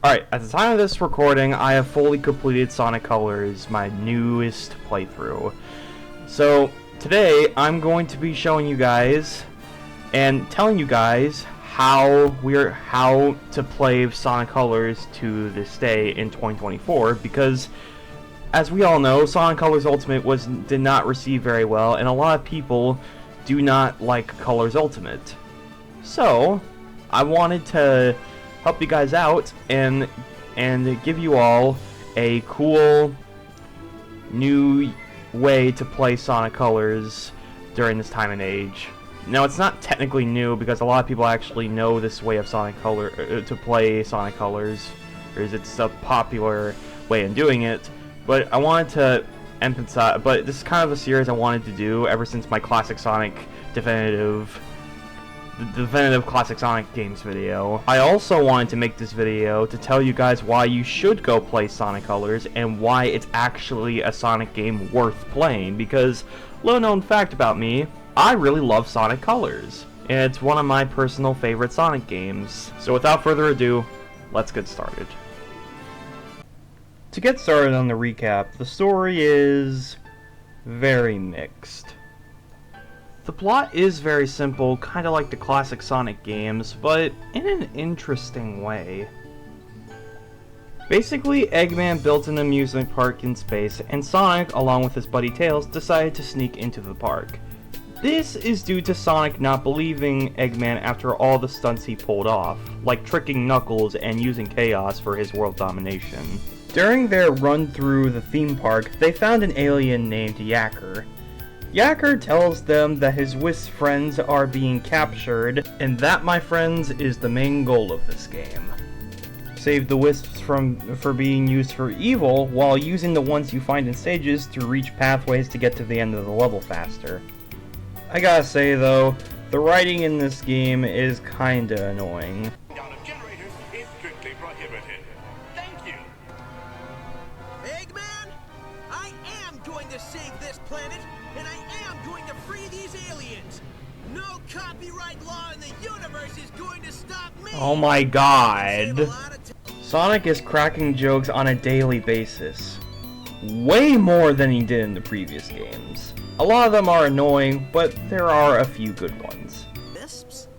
Alright, at the time of this recording, I have fully completed Sonic Colors, my newest playthrough. So, today, I'm going to be showing you guys, and telling you guys, how to play Sonic Colors to this day in 2024, because, as we all know, Sonic Colors Ultimate did not receive very well, and a lot of people do not like Colors Ultimate. So, I wanted to help you guys out and give you all a cool new way to play Sonic Colors during this time and age. Now, it's not technically new because a lot of people actually know this way of to play Sonic Colors, or it's a popular way of doing it. But I wanted to emphasize. But this is kind of a series I wanted to do ever since my Classic Sonic definitive Classic Sonic games video. I also wanted to make this video to tell you guys why you should go play Sonic Colors and why it's actually a Sonic game worth playing, because little known fact about me, I really love Sonic Colors, and it's one of my personal favorite Sonic games. So without further ado, let's get started. To get started on the recap, the story is very mixed. The plot is very simple, kind of like the classic Sonic games, but in an interesting way. Basically, Eggman built an amusement park in space, and Sonic, along with his buddy Tails, decided to sneak into the park. This is due to Sonic not believing Eggman after all the stunts he pulled off, like tricking Knuckles and using Chaos for his world domination. During their run through the theme park, they found an alien named Yacker. Yacker tells them that his Wisp friends are being captured, and that, my friends, is the main goal of this game. Save the Wisps for being used for evil, while using the ones you find in stages to reach pathways to get to the end of the level faster. I gotta say though, the writing in this game is kinda annoying. Eggman, I am going to save this planet, and I am going to free these aliens. No copyright law in the universe is going to stop me. Oh my god. Sonic is cracking jokes on a daily basis. Way more than he did in the previous games. A lot of them are annoying, but there are a few good ones. Wisps?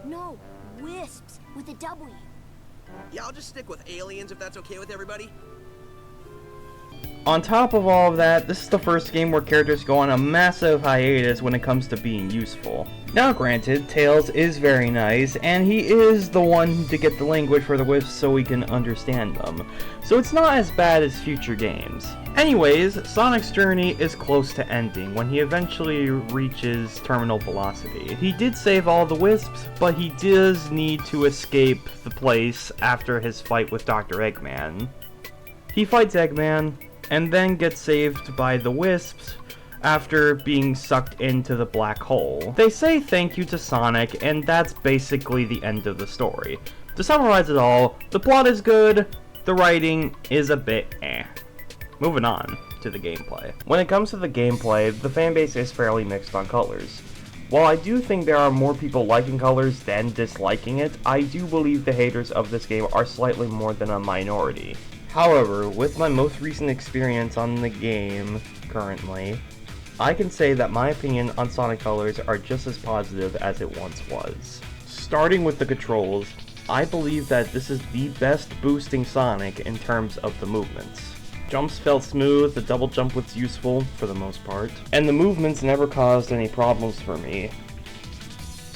No, wisps with a W. Yeah, I'll just stick with aliens if that's okay with everybody. On top of all of that, this is the first game where characters go on a massive hiatus when it comes to being useful. Now granted, Tails is very nice, and he is the one to get the language for the Wisps so we can understand them. So it's not as bad as future games. Anyways, Sonic's journey is close to ending when he eventually reaches terminal velocity. He did save all the Wisps, but he does need to escape the place after his fight with Dr. Eggman. He fights Eggman, and then gets saved by the Wisps after being sucked into the black hole. They say thank you to Sonic, and that's basically the end of the story. To summarize it all, the plot is good, the writing is a bit eh. Moving on to the gameplay. When it comes to the gameplay, the fanbase is fairly mixed on Colors. While I do think there are more people liking Colors than disliking it, I do believe the haters of this game are slightly more than a minority. However, with my most recent experience on the game currently, I can say that my opinion on Sonic Colors are just as positive as it once was. Starting with the controls, I believe that this is the best boosting Sonic in terms of the movements. Jumps felt smooth, the double jump was useful for the most part, and the movements never caused any problems for me.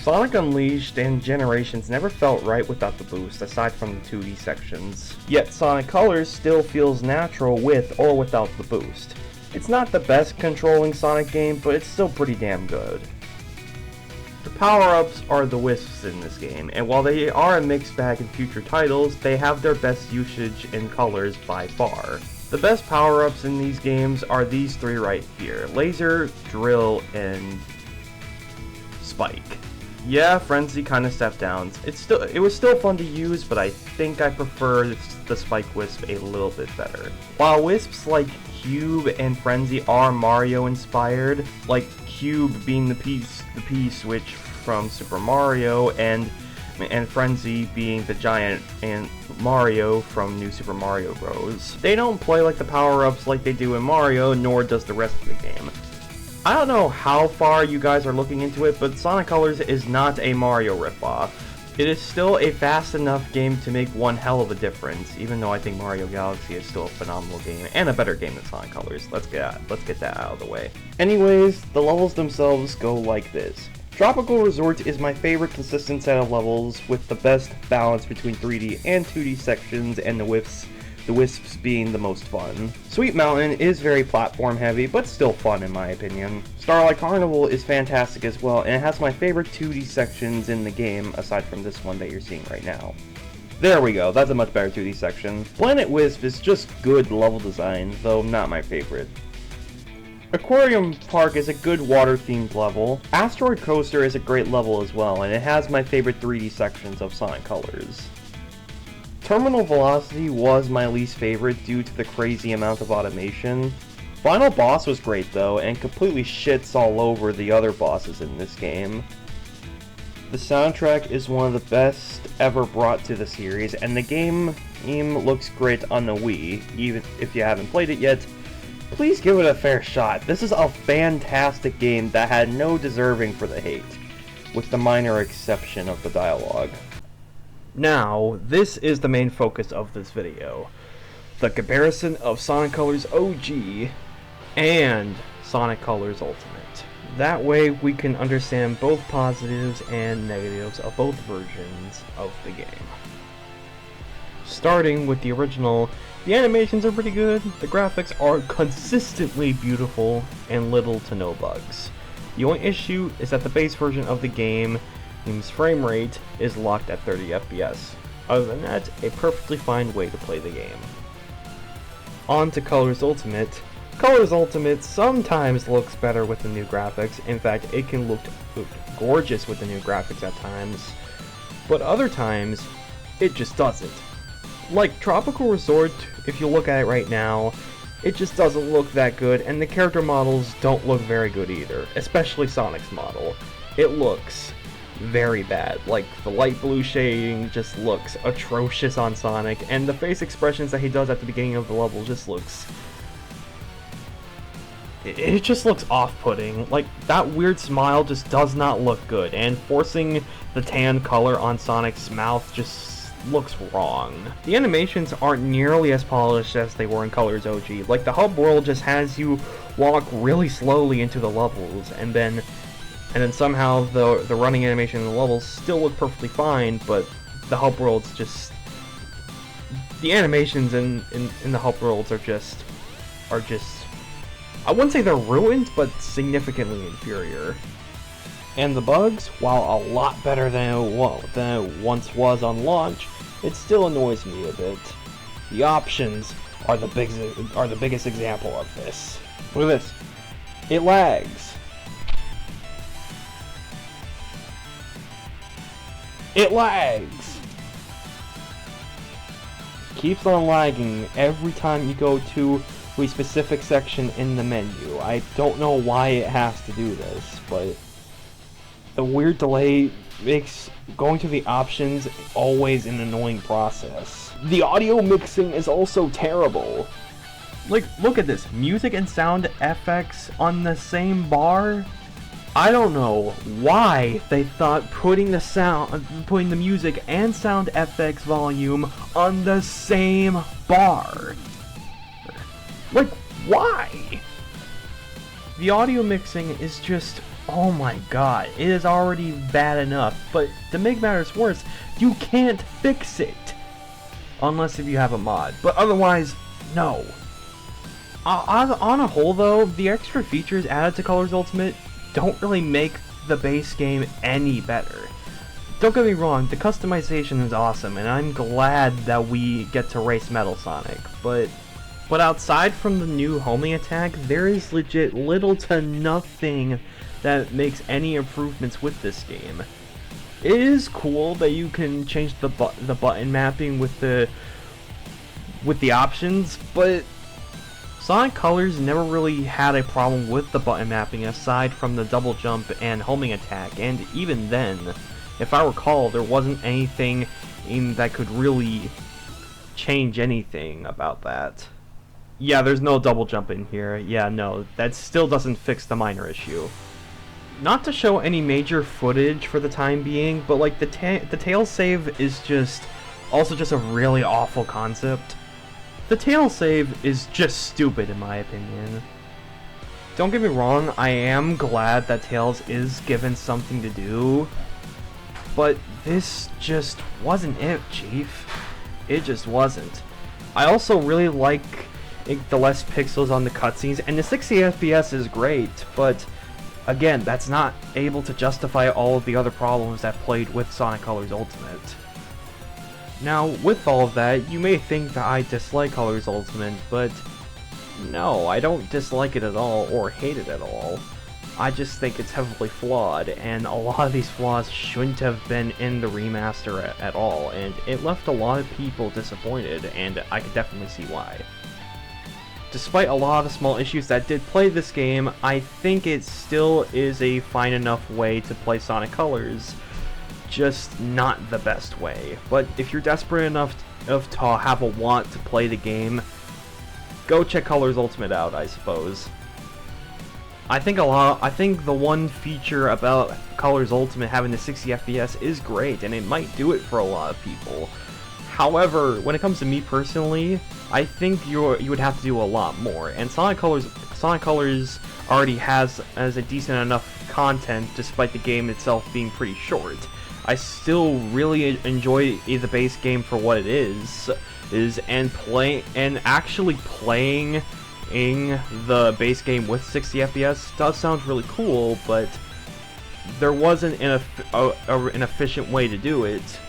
Sonic Unleashed and Generations never felt right without the boost, aside from the 2D sections. Yet Sonic Colors still feels natural with or without the boost. It's not the best controlling Sonic game, but it's still pretty damn good. The power-ups are the Wisps in this game, and while they are a mixed bag in future titles, they have their best usage in Colors by far. The best power-ups in these games are these three right here: Laser, Drill, and Spike. Yeah, Frenzy kinda stepped down. It was still fun to use, but I think I prefer the Spike Wisp a little bit better. While Wisps like Cube and Frenzy are Mario inspired, like Cube being the P switch from Super Mario, and Frenzy being the giant and Mario from New Super Mario Bros. They don't play like the power-ups like they do in Mario, nor does the rest of the game. I don't know how far you guys are looking into it, but Sonic Colors is not a Mario ripoff. It is still a fast enough game to make one hell of a difference, even though I think Mario Galaxy is still a phenomenal game, and a better game than Sonic Colors. Let's get that out of the way. Anyways, the levels themselves go like this. Tropical Resort is my favorite consistent set of levels, with the best balance between 3D and 2D sections, and the wisps being the most fun. Sweet Mountain is very platform heavy, but still fun in my opinion. Starlight Carnival is fantastic as well, and it has my favorite 2D sections in the game, aside from this one that you're seeing right now. There we go, that's a much better 2D section. Planet Wisp is just good level design, though not my favorite. Aquarium Park is a good water-themed level. Asteroid Coaster is a great level as well, and it has my favorite 3D sections of Sonic Colors. Terminal Velocity was my least favorite due to the crazy amount of automation. Final Boss was great though, and completely shits all over the other bosses in this game. The soundtrack is one of the best ever brought to the series, and the game looks great on the Wii. Even if you haven't played it yet, please give it a fair shot. This is a fantastic game that had no deserving for the hate, with the minor exception of the dialogue. Now, this is the main focus of this video. The comparison of Sonic Colors OG and Sonic Colors Ultimate. That way we can understand both positives and negatives of both versions of the game. Starting with the original, the animations are pretty good, the graphics are consistently beautiful, and little to no bugs. The only issue is that the base version of the game's frame rate is locked at 30 FPS. Other than that, a perfectly fine way to play the game. On to Colors Ultimate. Colors Ultimate sometimes looks better with the new graphics. In fact, it can look gorgeous with the new graphics at times. But other times, it just doesn't. Like Tropical Resort, if you look at it right now, it just doesn't look that good, and the character models don't look very good either, especially Sonic's model. It looks very bad. Like, the light blue shading just looks atrocious on Sonic, and the face expressions that he does at the beginning of the level just looks... It just looks off-putting. Like, that weird smile just does not look good, and forcing the tan color on Sonic's mouth just looks wrong. The animations aren't nearly as polished as they were in Colors OG. Like, the hub world just has you walk really slowly into the levels, and then somehow the running animation in the levels still look perfectly fine, but the hub worlds just... The animations in the hub worlds are just... I wouldn't say they're ruined, but significantly inferior. And the bugs, while a lot better than it once was on launch, it still annoys me a bit. The options are the biggest example of this. Look at this. It lags. It lags. Keeps on lagging every time you go to a specific section in the menu. I don't know why it has to do this, but the weird delay makes going to the options always an annoying process. The audio mixing is also terrible. Like, look at this. Music and sound effects on the same bar? I don't know why they thought putting the music and sound effects volume on the same bar. Like, why? The audio mixing is just, oh my god, it is already bad enough, but to make matters worse, you can't fix it. Unless if you have a mod, but otherwise, no. On a whole though, the extra features added to Colors Ultimate don't really make the base game any better. Don't get me wrong, the customization is awesome, and I'm glad that we get to race Metal Sonic, but outside from the new homing attack, there is legit little to nothing that makes any improvements with this game. It is cool that you can change the button mapping with the options, but Sonic Colors never really had a problem with the button mapping aside from the double jump and homing attack, and even then, if I recall, there wasn't anything that could really change anything about that. Yeah, there's no double jump in here. Yeah, no, that still doesn't fix the minor issue. Not to show any major footage for the time being, but like the tail save is just also just a really awful concept. The tail save is just stupid in my opinion. Don't get me wrong, I am glad that Tails is given something to do, but this just wasn't it, Chief. It just wasn't. I also really like the less pixels on the cutscenes, and the 60 FPS is great, but again, that's not able to justify all of the other problems that plagued with Sonic Colors Ultimate. Now, with all of that, you may think that I dislike Colors Ultimate, but no, I don't dislike it at all or hate it at all. I just think it's heavily flawed, and a lot of these flaws shouldn't have been in the remaster at all, and it left a lot of people disappointed, and I could definitely see why. Despite a lot of small issues that did plague this game, I think it still is a fine enough way to play Sonic Colors, just not the best way. But if you're desperate enough to have a want to play the game, go check Colors Ultimate out, I suppose. I think the one feature about Colors Ultimate having the 60 FPS is great, and it might do it for a lot of people. However, when it comes to me personally, I think you would have to do a lot more, and Sonic Colors already has a decent enough content despite the game itself being pretty short. I still really enjoy the base game for what it is and actually playing in the base game with 60 FPS does sound really cool, but there wasn't an efficient way to do it,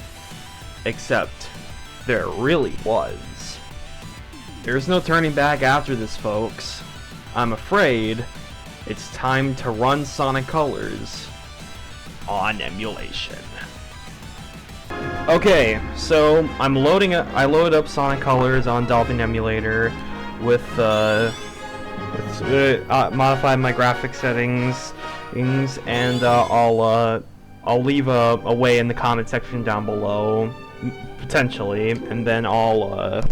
except there really was. There's no turning back after this, folks. I'm afraid it's time to run Sonic Colors on emulation. Okay, so I loaded up Sonic Colors on Dolphin Emulator with modified my graphics settings, and I'll leave a way in the comment section down below, potentially, and then I'll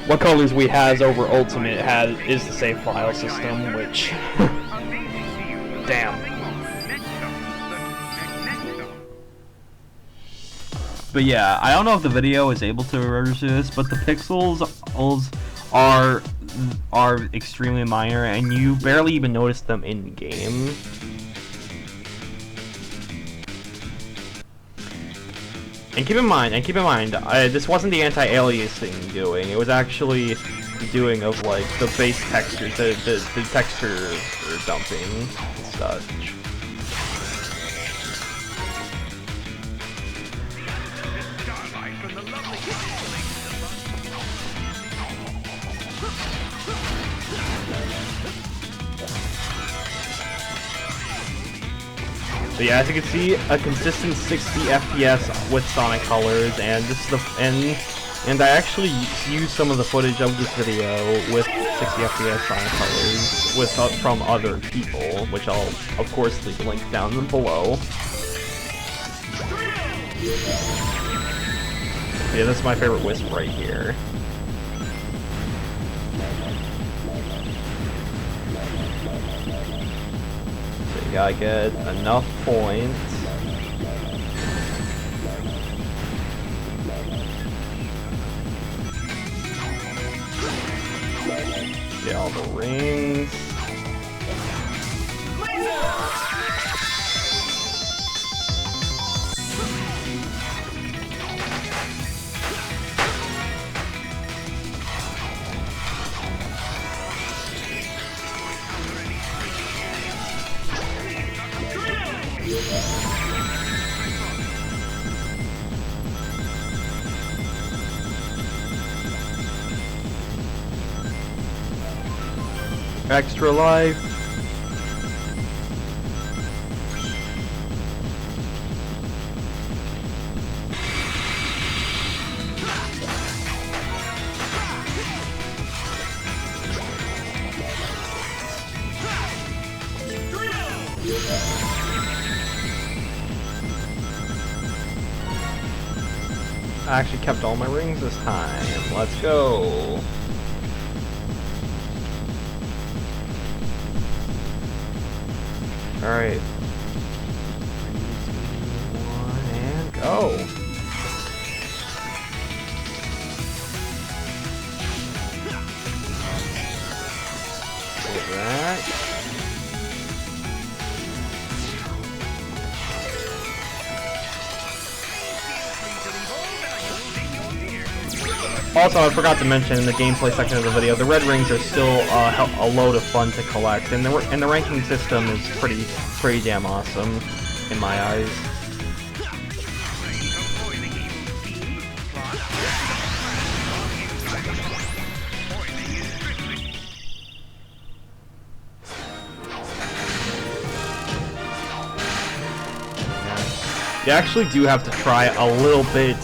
what colors we has over Ultimate is the save file system, which damn. But yeah, I don't know if the video is able to register this, but the pixels are extremely minor, and you barely even notice them in game. And keep in mind, this wasn't the anti-aliasing doing. It was actually the doing of like the base textures, the texture dumping and such. So yeah, as you can see, a consistent 60 FPS with Sonic Colors, and this is and I actually used some of the footage of this video with 60 FPS Sonic Colors from other people, which I'll of course leave a link down below. Yeah, this is my favorite Wisp right here. Gotta get enough points. Get all the rings. Extra life. I actually kept all my rings this time. Let's go. Alright. 3, 2, 1, and go. Get that. Also, I forgot to mention in the gameplay section of the video, the red rings are still a load of fun to collect, and the ranking system is pretty damn awesome in my eyes. You actually do have to try a little bit,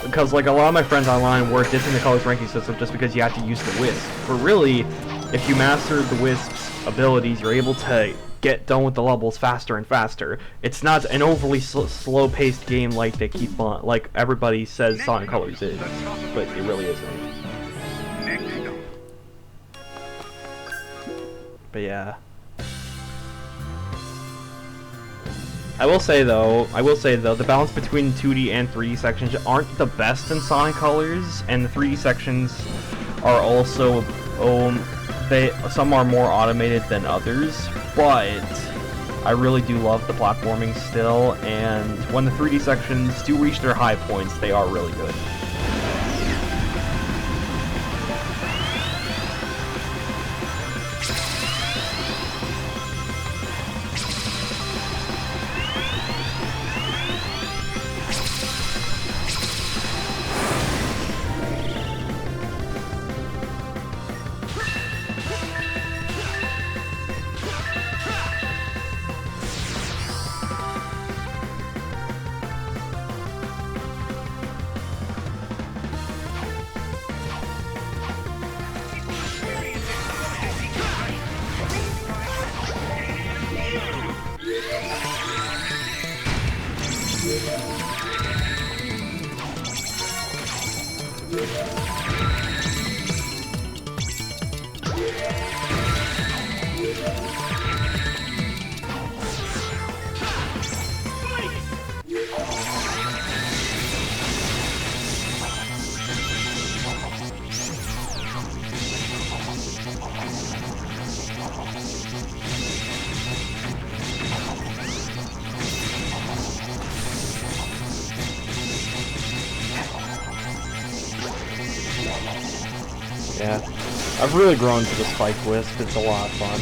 because like a lot of my friends online were dissing the colors ranking system just because you have to use the wisp. But really, if you master the wisp's abilities, you're able to get done with the levels faster and faster. It's not an overly slow-paced game like they keep on, like everybody says Sonic Colors is, but it really isn't. But yeah. I will say though, the balance between 2D and 3D sections aren't the best in Sonic Colors, and the 3D sections are also, some are more automated than others, but I really do love the platforming still, and when the 3D sections do reach their high points, they are really good. Yeah, I've really grown to the Spike Wisp. It's a lot of fun.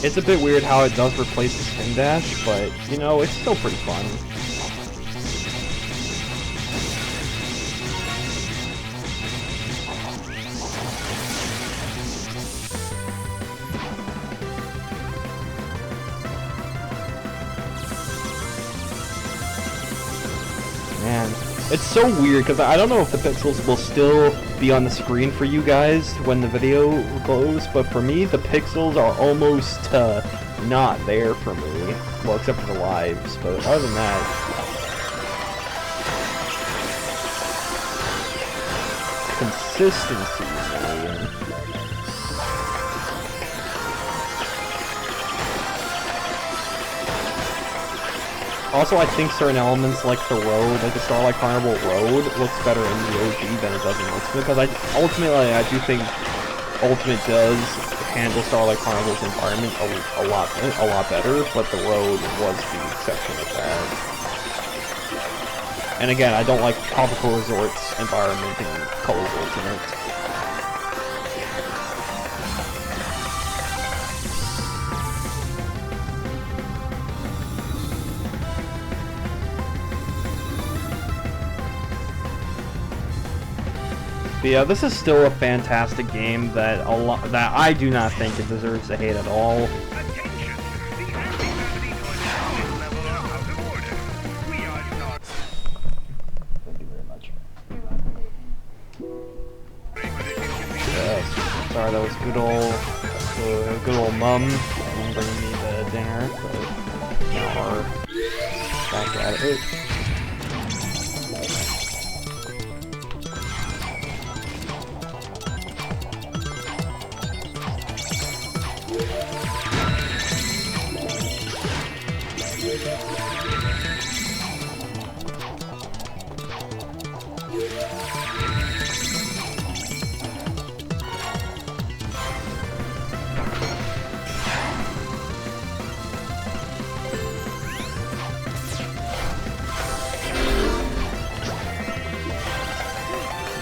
It's a bit weird how it does replace the Spin Dash, but, you know, it's still pretty fun. Man, it's so weird because I don't know if the pixels will still be on the screen for you guys when the video goes, but for me the pixels are almost not there for me. Well, except for the lives, but other than that, consistency, man. Also, I think certain elements like the road, like the Starlight Carnival road, looks better in the OG than it does in Ultimate, because ultimately I do think Ultimate does handle Starlight Carnival's environment a lot better, but the road was the exception of that. And again, I don't like Tropical Resort's environment in Colors Ultimate. But yeah, this is still a fantastic game that I do not think it deserves to hate at all. Thank you very much. Yes, sorry, that was good old mum bringing me the dinner, but now we're back at it.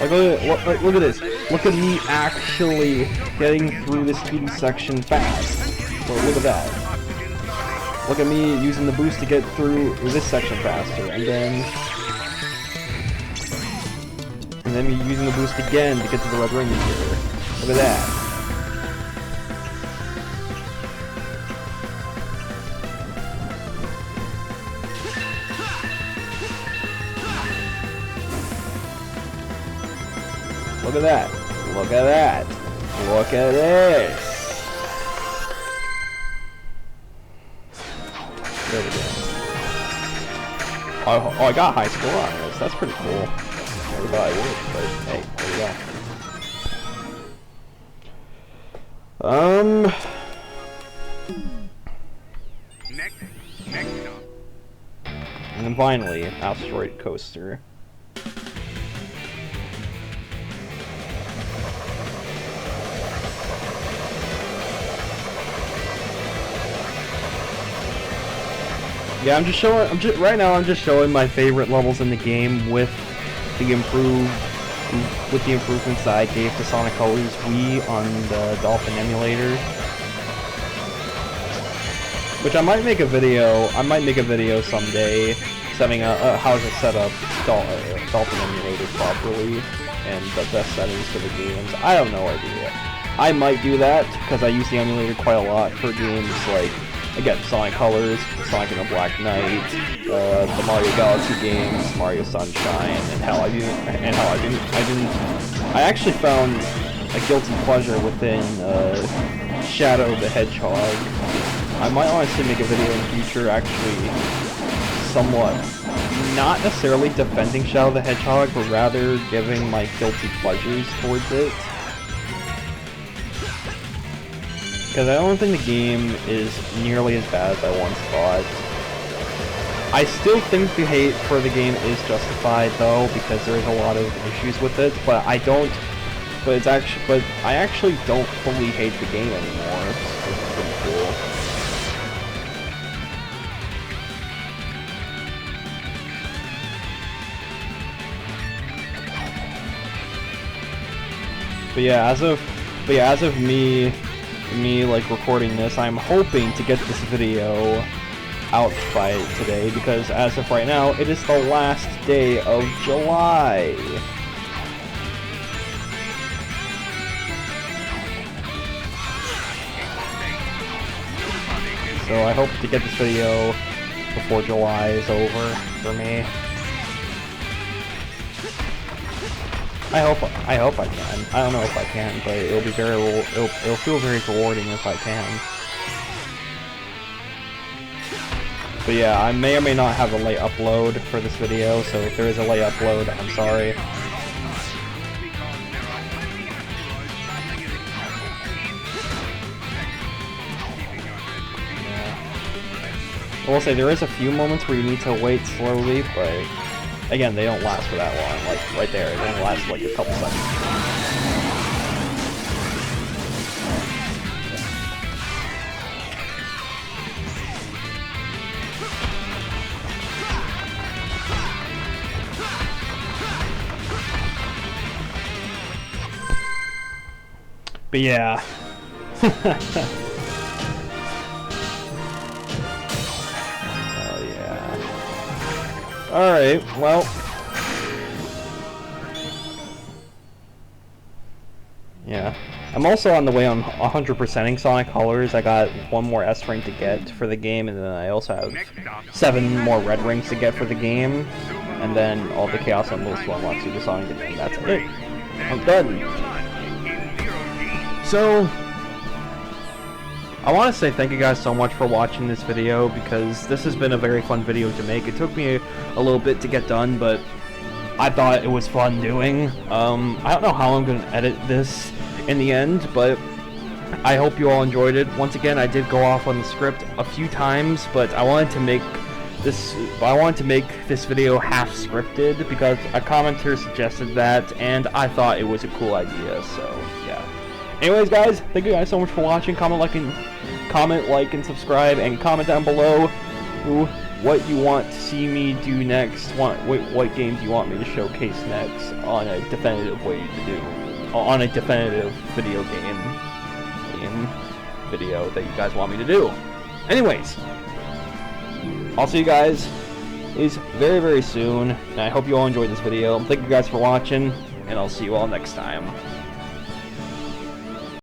Like, look at this. Look at me actually getting through this 2D section fast. Look at that. Look at me using the boost to get through this section faster, and then me using the boost again to get to the red ring here. Look at that. Look at that. Look at that. Look at this. There we go. Oh, I got high score on this. That's pretty cool. Never thought I would, but hey, there we go. Next up. And then finally, Asteroid Coaster. Yeah, right now I'm just showing my favorite levels in the game with the improvements that I gave to Sonic Colors Wii on the Dolphin emulator. Which I might make a video someday setting up how to set up Dolphin emulator properly and the best settings for the games. I have no idea. I might do that because I use the emulator quite a lot for games like, again, Sonic Colors, Sonic and the Black Knight, the Mario Galaxy games, Mario Sunshine, and I actually found a guilty pleasure within Shadow the Hedgehog. I might honestly make a video in the future, actually, somewhat, not necessarily defending Shadow the Hedgehog, but rather giving my guilty pleasures towards it. Because I don't think the game is nearly as bad as I once thought. I still think the hate for the game is justified though, because there's a lot of issues with it, but I actually don't fully hate the game anymore. It's pretty cool. But yeah, as of me like recording this, I'm hoping to get this video out by today, because as of right now, it is the last day of July. So I hope to get this video before July is over for me. I hope I can. I don't know if I can, but it'll feel very rewarding if I can. But yeah, I may or may not have a late upload for this video, so if there is a late upload, I'm sorry. Yeah. I will say there is a few moments where you need to wait slowly, but again, they don't last for that long. Like right there, it only lasts like a couple seconds. But yeah. Oh yeah. Alright, well. Yeah. I'm also on the way on 100%ing Sonic Colors. I got one more S ring to get for the game, and then I also have 7 more red rings to get for the game. And then all the Chaos Emeralds to unlock Super Sonic, and that's it. I'm done. So, I want to say thank you guys so much for watching this video, because this has been a very fun video to make. It took me a little bit to get done, but I thought it was fun doing. I don't know how I'm going to edit this in the end, but I hope you all enjoyed it. Once again, I did go off on the script a few times, but I wanted to make this video half scripted because a commenter suggested that, and I thought it was a cool idea, so yeah. Anyways, guys, thank you guys so much for watching. Comment, like, and subscribe, and comment down below what you want to see me do next, what games you want me to showcase next on a definitive way to do, on a definitive video game video that you guys want me to do. Anyways, I'll see you guys very, very soon, and I hope you all enjoyed this video. Thank you guys for watching, and I'll see you all next time.